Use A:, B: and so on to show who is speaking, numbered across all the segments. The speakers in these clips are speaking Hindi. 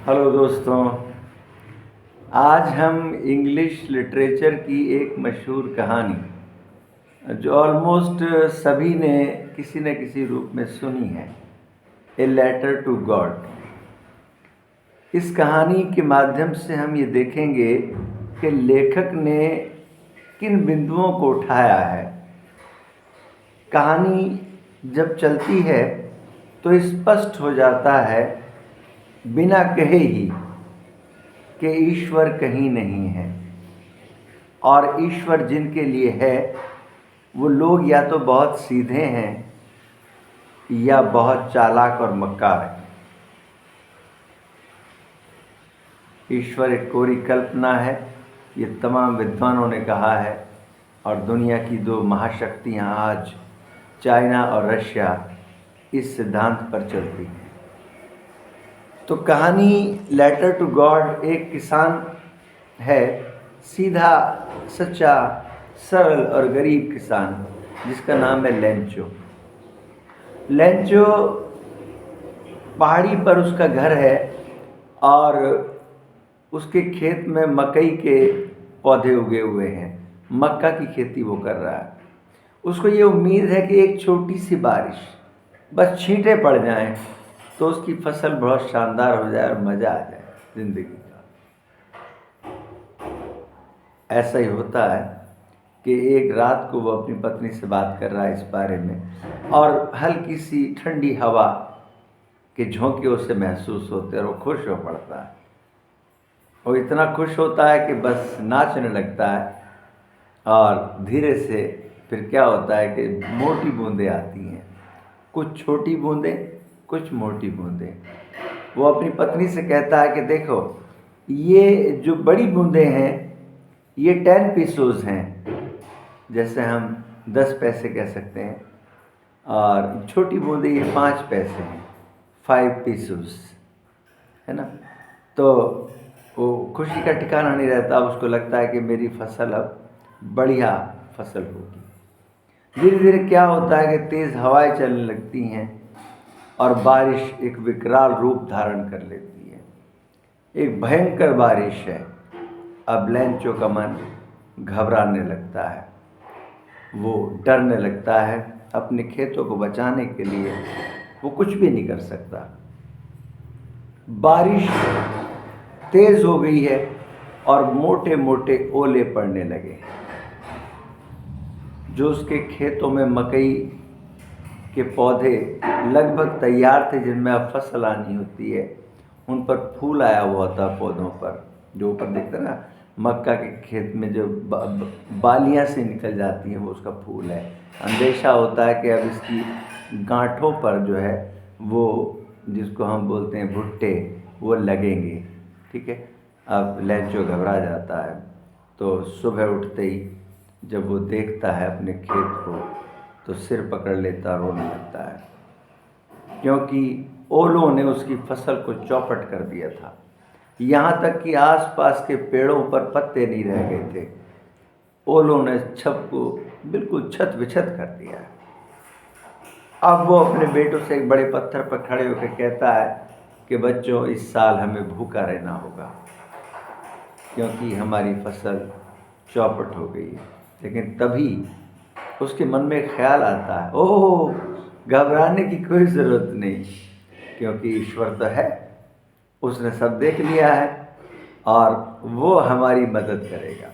A: हेलो दोस्तों। आज हम इंग्लिश लिटरेचर की एक मशहूर कहानी जो ऑलमोस्ट सभी ने किसी न किसी रूप में सुनी है, ए लेटर टू गॉड। इस कहानी के माध्यम से हम ये देखेंगे कि लेखक ने किन बिंदुओं को उठाया है। कहानी जब चलती है तो स्पष्ट हो जाता है बिना कहे ही कि ईश्वर कहीं नहीं है, और ईश्वर जिनके लिए है वो लोग या तो बहुत सीधे हैं या बहुत चालाक और मक्कार हैं। ईश्वर एक कोरी कल्पना है, ये तमाम विद्वानों ने कहा है, और दुनिया की दो महाशक्तियाँ आज चाइना और रशिया इस सिद्धांत पर चलती हैं। तो कहानी लेटर टू गॉड एक किसान है, सीधा सच्चा सरल और गरीब किसान, जिसका नाम है लेंचो। लेंचो पहाड़ी पर उसका घर है और उसके खेत में मकई के पौधे उगे हुए हैं। मक्का की खेती वो कर रहा है। उसको ये उम्मीद है कि एक छोटी सी बारिश, बस छींटे पड़ जाएं तो उसकी फसल बहुत शानदार हो जाए और मज़ा आ जाए ज़िंदगी का। ऐसा ही होता है कि एक रात को वो अपनी पत्नी से बात कर रहा है इस बारे में, और हल्की सी ठंडी हवा के झोंके उसे महसूस होते हैं और वो खुश हो पड़ता है। वो इतना खुश होता है कि बस नाचने लगता है, और धीरे से फिर क्या होता है कि मोटी बूंदें आती हैं, कुछ छोटी बूंदें, कुछ मोटी बूंदें। वो अपनी पत्नी से कहता है कि देखो, ये जो बड़ी बूंदें हैं ये 10 पीसोज हैं, जैसे हम 10 पैसे कह सकते हैं, और छोटी बूंदें ये 5 पैसे हैं, 5 पीसोज, है ना। तो वो खुशी का ठिकाना नहीं रहता। उसको लगता है कि मेरी फसल अब बढ़िया फसल होगी। धीरे धीरे क्या होता है कि तेज़ हवाएं चलने लगती हैं और बारिश एक विकराल रूप धारण कर लेती है। एक भयंकर बारिश है। अब लेंचो का मन घबराने लगता है, वो डरने लगता है। अपने खेतों को बचाने के लिए वो कुछ भी नहीं कर सकता। बारिश तेज हो गई है और मोटे मोटे ओले पड़ने लगे। जो उसके खेतों में मकई के पौधे लगभग तैयार थे, जिनमें अब फसल आनी होती है, उन पर फूल आया हुआ था। पौधों पर जो ऊपर दिखता है ना, मक्का के खेत में जो बालियां से निकल जाती हैं, वो उसका फूल है। अंदेशा होता है कि अब इसकी गांठों पर जो है वो, जिसको हम बोलते हैं भुट्टे, वो लगेंगे। ठीक है। अब लेंचो घबरा जाता है। तो सुबह उठते ही जब वो देखता है अपने खेत को, तो सिर पकड़ लेता, रोने लगता है, क्योंकि ओलों ने उसकी फसल को चौपट कर दिया था। यहाँ तक कि आसपास के पेड़ों पर पत्ते नहीं रह गए थे। ओलों ने छत को बिल्कुल छत विछत कर दिया है। अब वो अपने बेटों से एक बड़े पत्थर पर खड़े होकर कहता है कि बच्चों, इस साल हमें भूखा रहना होगा, क्योंकि हमारी फसल चौपट हो गई है। लेकिन तभी उसके मन में एक ख्याल आता है, ओह, घबराने की कोई ज़रूरत नहीं, क्योंकि ईश्वर तो है, उसने सब देख लिया है और वो हमारी मदद करेगा।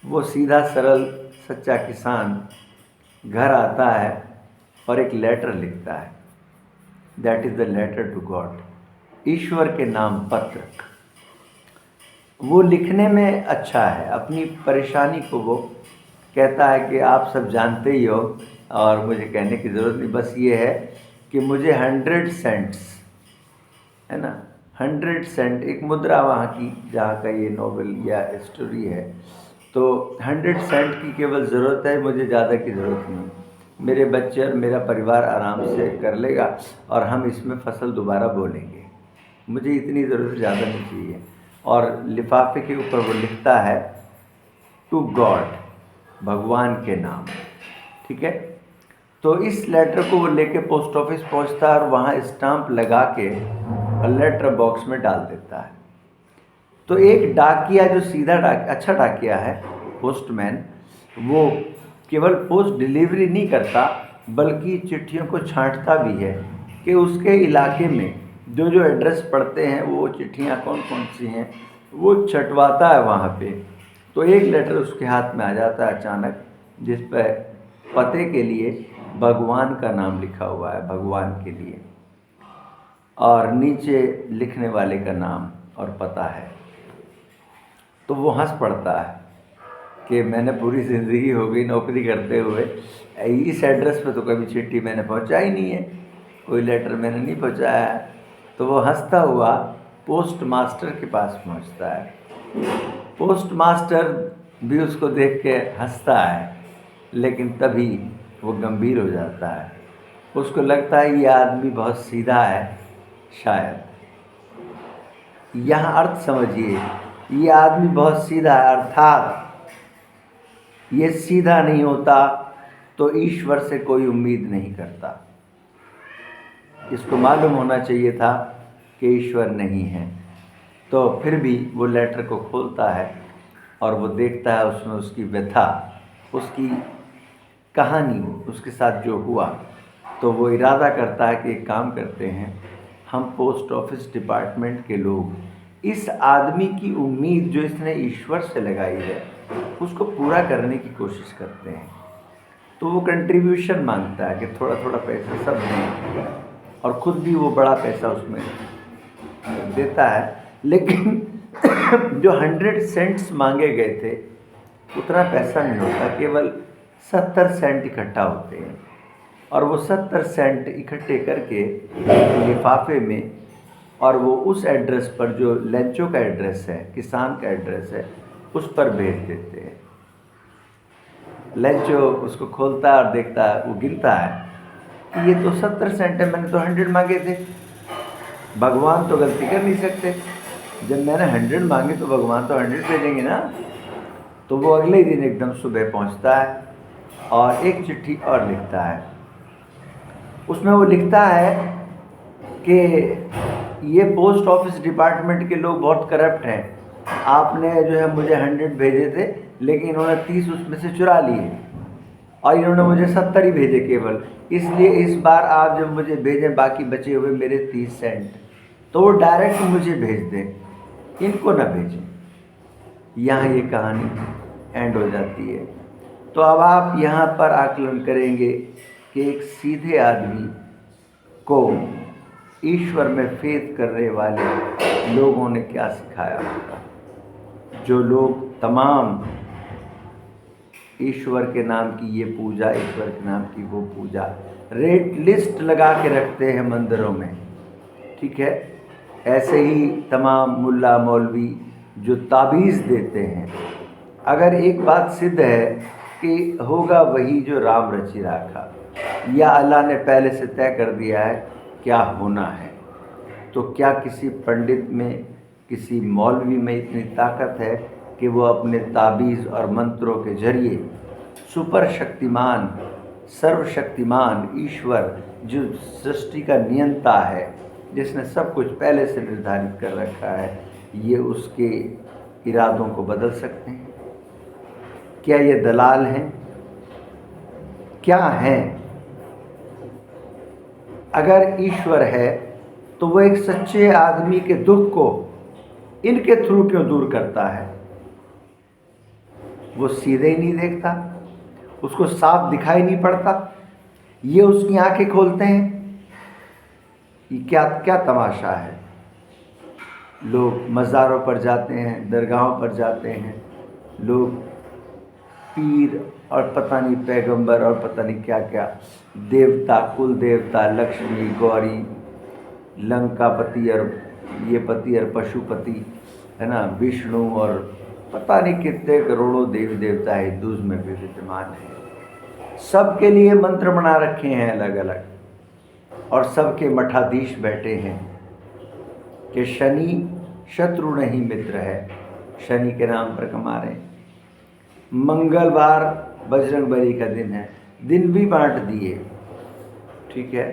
A: वो सीधा सरल सच्चा किसान घर आता है और एक लेटर लिखता है। That is the letter to God, ईश्वर के नाम पत्र। वो लिखने में अच्छा है। अपनी परेशानी को वो कहता है कि आप सब जानते ही हो और मुझे कहने की ज़रूरत नहीं, बस ये है कि मुझे 100 सेंट्स, है ना, 100 सेंट एक मुद्रा वहाँ की, जहाँ का ये नॉवेल या स्टोरी है, तो 100 सेंट की केवल ज़रूरत है, मुझे ज़्यादा की ज़रूरत नहीं। मेरे बच्चे और मेरा परिवार आराम से कर लेगा और हम इसमें फसल दोबारा बोलेंगे। मुझे इतनी ज़रूरत ज़्यादा नहीं चाहिए। और लिफाफे के ऊपर वो लिखता है टू गॉड, भगवान के नाम। ठीक है। तो इस लेटर को वो लेके पोस्ट ऑफिस पहुंचता है और वहाँ स्टाम्प लगा के और लेटर बॉक्स में डाल देता है। तो एक डाकिया जो सीधा अच्छा डाकिया है, पोस्टमैन, वो केवल पोस्ट डिलीवरी नहीं करता बल्कि चिट्ठियों को छांटता भी है कि उसके इलाके में जो जो एड्रेस पड़ते हैं वो चिट्ठियाँ कौन कौन सी हैं वो छटवाता है वहाँ पे। तो एक लेटर उसके हाथ में आ जाता है अचानक, जिस पर पते के लिए भगवान का नाम लिखा हुआ है, भगवान के लिए, और नीचे लिखने वाले का नाम और पता है। तो वो हंस पड़ता है कि मैंने पूरी ज़िंदगी हो गई नौकरी करते हुए, इस एड्रेस पे तो कभी चिट्ठी मैंने पहुंचाई नहीं है, कोई लेटर मैंने नहीं पहुंचाया है। तो वो हंसता हुआ पोस्ट मास्टर के पास पहुंचता है। पोस्ट मास्टर भी उसको देख के हंसता है, लेकिन तभी वो गंभीर हो जाता है। उसको लगता है ये आदमी बहुत सीधा है शायद। यहाँ अर्थ समझिए, ये आदमी बहुत सीधा है, अर्थात ये सीधा नहीं होता तो ईश्वर से कोई उम्मीद नहीं करता। इसको मालूम होना चाहिए था कि ईश्वर नहीं है। तो फिर भी वो लेटर को खोलता है और वो देखता है उसमें उसकी व्यथा, उसकी कहानी, उसके साथ जो हुआ। तो वो इरादा करता है कि एक काम करते हैं, हम पोस्ट ऑफिस डिपार्टमेंट के लोग इस आदमी की उम्मीद जो इसने ईश्वर से लगाई है उसको पूरा करने की कोशिश करते हैं। तो वो कंट्रीब्यूशन मांगता है कि थोड़ा थोड़ा पैसा सब दें, और ख़ुद भी वो बड़ा पैसा उसमें देता है। लेकिन जो 100 सेंट्स मांगे गए थे उतना पैसा नहीं होता, केवल 70 सेंट इकट्ठा होते हैं। और वो 70 सेंट इकट्ठे करके लिफाफे में, और वो उस एड्रेस पर जो लेंचो का एड्रेस है, किसान का एड्रेस है, उस पर भेज देते हैं। लेंचो उसको खोलता है और देखता है, वो गिनता है कि ये तो 70 सेंट है, मैंने तो 100 मांगे थे। भगवान तो गलती कर नहीं सकते, जब मैंने 100 मांगे तो भगवान तो 100 भेजेंगे ना। तो वो अगले दिन एकदम सुबह पहुंचता है और एक चिट्ठी और लिखता है। उसमें वो लिखता है कि ये पोस्ट ऑफिस डिपार्टमेंट के लोग बहुत करप्ट हैं, आपने जो है मुझे 100 भेजे थे लेकिन इन्होंने 30 उसमें से चुरा लिए और इन्होंने मुझे 70 ही भेजे केवल, इसलिए इस बार आप जब मुझे भेजें बाकी बचे हुए मेरे 30 सेंट तो वो डायरेक्ट मुझे भेज दें, इनको ना भेजें। यहाँ ये कहानी एंड हो जाती है। तो अब आप यहाँ पर आकलन करेंगे कि एक सीधे आदमी को ईश्वर में फेथ करने वाले लोगों ने क्या सिखाया होगा। जो लोग तमाम ईश्वर के नाम की ये पूजा, ईश्वर के नाम की वो पूजा, रेट लिस्ट लगा के रखते हैं मंदिरों में, ठीक है। ऐसे ही तमाम मुल्ला मौलवी जो ताबीज़ देते हैं, अगर एक बात सिद्ध है कि होगा वही जो राम रचि राखा, या अल्लाह ने पहले से तय कर दिया है क्या होना है, तो क्या किसी पंडित में, किसी मौलवी में इतनी ताकत है कि वो अपने ताबीज़ और मंत्रों के जरिए सुपर शक्तिमान, सर्वशक्तिमान ईश्वर जो सृष्टि का नियंता है, जिसने सब कुछ पहले से निर्धारित कर रखा है, ये उसके इरादों को बदल सकते हैं? क्या ये दलाल हैं? क्या हैं? अगर ईश्वर है तो वो एक सच्चे आदमी के दुख को इनके थ्रू क्यों दूर करता है? वो सीधे ही नहीं देखता, उसको साफ दिखाई नहीं पड़ता, ये उसकी आंखें खोलते हैं। ये क्या क्या तमाशा है। लोग मज़ारों पर जाते हैं, दरगाहों पर जाते हैं, लोग पीर और पता नहीं पैगंबर और पता नहीं क्या क्या देवता, कुल देवता, लक्ष्मी, गौरी, लंकापति और ये पति और पशुपति, है ना, विष्णु और पता नहीं कितने करोड़ों देवी देवता हिंदूज़ में भी विद्यमान हैं। सबके लिए मंत्र बना रखे हैं अलग अलग, और सबके मठाधीश बैठे हैं कि शनि शत्रु नहीं मित्र है, शनि के नाम पर कमा रहे हैं। मंगलवार बजरंगबली का दिन है, दिन भी बांट दिए, ठीक है,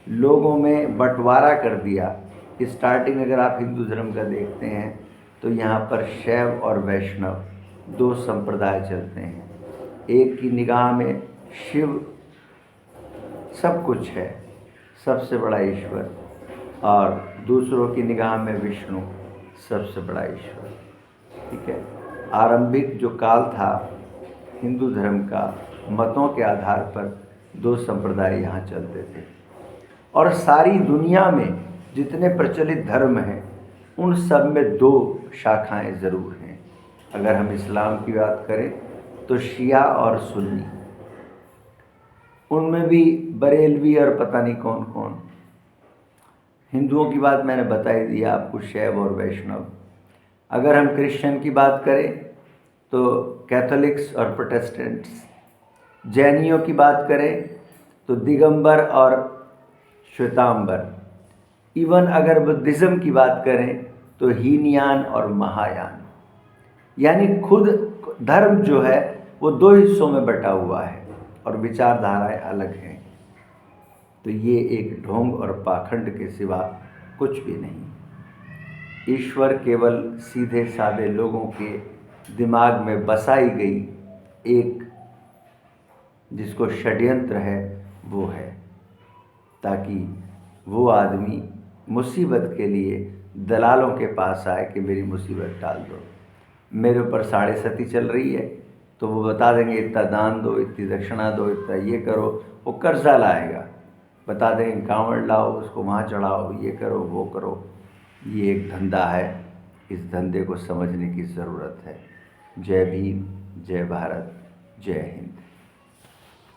A: लोगों में बंटवारा कर दिया स्टार्टिंग अगर आप हिंदू धर्म का देखते हैं तो यहाँ पर शैव और वैष्णव दो संप्रदाय चलते हैं। एक की निगाह में शिव सब कुछ है, सबसे बड़ा ईश्वर, और दूसरों की निगाह में विष्णु सबसे बड़ा ईश्वर। ठीक है। आरंभिक जो काल था हिंदू धर्म का, मतों के आधार पर दो संप्रदाय यहाँ चलते थे, और सारी दुनिया में जितने प्रचलित धर्म हैं उन सब में दो शाखाएं ज़रूर हैं। अगर हम इस्लाम की बात करें तो शिया और सुन्नी, उनमें भी बरेलवी और पता नहीं कौन कौन। हिंदुओं की बात मैंने बता ही दिया आपको, शैव और वैष्णव। अगर हम क्रिश्चियन की बात करें तो कैथोलिक्स और प्रोटेस्टेंट्स। जैनियों की बात करें तो दिगंबर और श्वेतांबर। इवन अगर बुद्धिज़्म की बात करें तो हीनयान और महायान। यानी खुद धर्म जो है वो दो हिस्सों में बटा हुआ है और विचारधाराएं अलग हैं। तो ये एक ढोंग और पाखंड के सिवा कुछ भी नहीं। ईश्वर केवल सीधे साधे लोगों के दिमाग में बसाई गई एक, जिसको षड्यंत्र है, वो है, ताकि वो आदमी मुसीबत के लिए दलालों के पास आए कि मेरी मुसीबत टाल दो। मेरे ऊपर 7.5 चल रही है, तो वो बता देंगे इतना दान दो, इतनी दक्षिणा दो, इतना ये करो। वो कर्जा लाएगा, बता देंगे कांवड़ लाओ, उसको वहाँ चढ़ाओ, ये करो वो करो। ये एक धंधा है, इस धंधे को समझने की ज़रूरत है। जय भीम, जय भारत, जय हिंद।